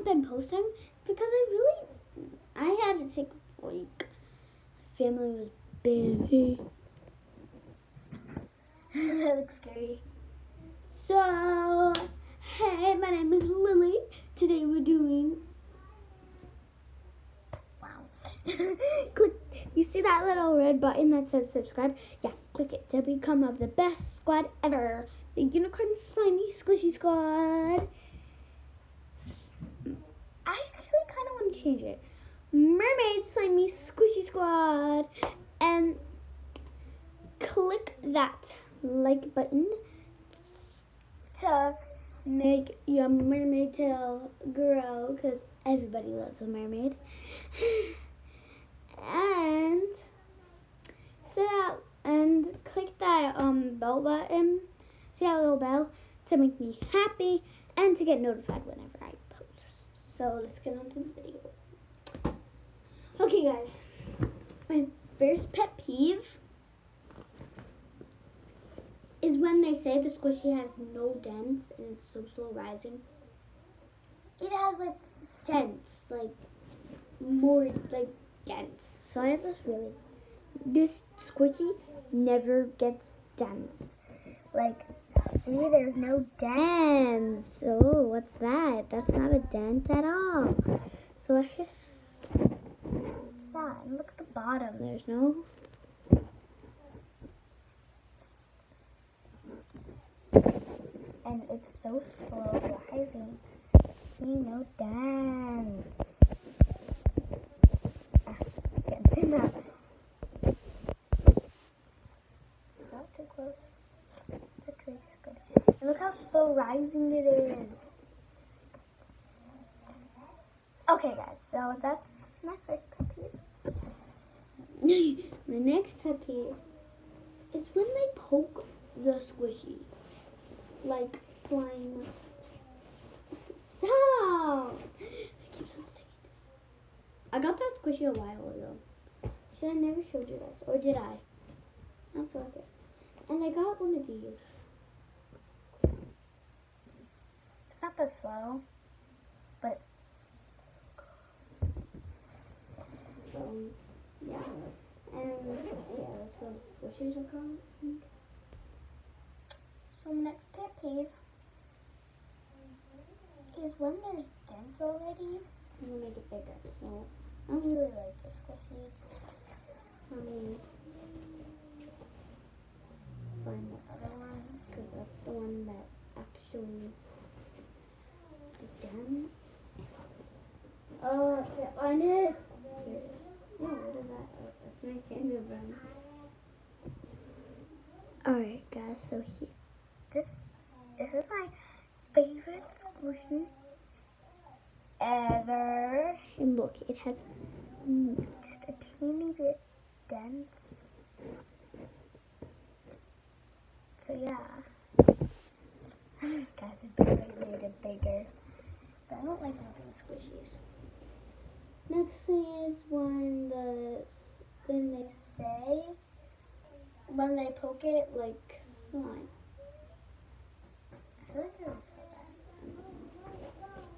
been posting because I had to take a break. Family was busy. That looks scary. So, hey, my name is Lily. Today we're doing... Wow. Click. You see that little red button that says subscribe? Yeah, click it to become of the best squad ever. The Unicorn Slimy Squishy Squad. I actually kind of want to change it. Mermaid Slimy Squishy Squad. And click that like button to make your mermaid tail grow, because everybody loves a mermaid. And click that bell button. See that little bell to make me happy and to get notified whenever I post. So let's get on to the video. Okay, guys. My first pet peeve is when they say the squishy has no dents and it's so slow rising. It has like dents, like more like dents. So I have this squishy never gets dents. Like, see, there's no dents. Oh, what's that? That's not a dent at all. So let's just, yeah, and look at the bottom. There's no. And it's so slow rising. See, no dents. Can't see that. Not too close. It's okay, just good. And look how slow rising it is. Okay, guys, so that's my first pet peeve. My next pet peeve is when they poke the squishy. Like flying. Stop! I got that squishy a while ago. Should I never showed you this? Or did I? I don't feel like it. And I got one of these. It's not that slow, but yeah. And yeah, that's what squishies are called. So my next pet peeve is when there's dents already, I'm gonna make it bigger. So I don't really like this squishy. Let me find the other one, because that's the one that actually the dent. Oh, I can't find it. Here it is. No, what is that? Oh, that's my finger bone. Alright, guys, so here. This is my favorite squishy ever. And look, it has just a teeny bit dents. So yeah. Guys, I made it bigger. But I don't like having squishies. Next thing is when they poke it like slime. I feel like I was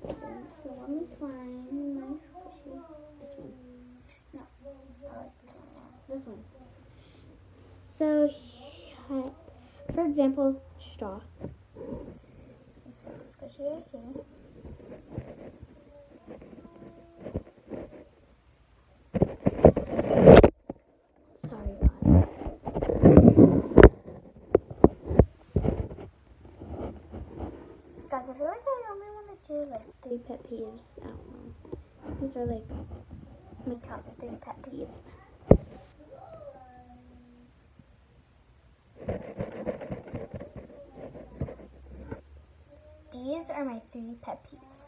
so bad. So let me find my squishy. This one. No, I like this one. This one. So, for example, straw. You set the squishy right here. Sorry, guys. Guys, I feel like I only want to do like 3 pet peeves. I don't know. These are like my top 3 pet peeves. These are my 3 pet peeves.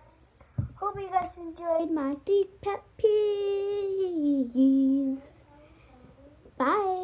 Hope you guys enjoyed my 3 pet peeves. Bye.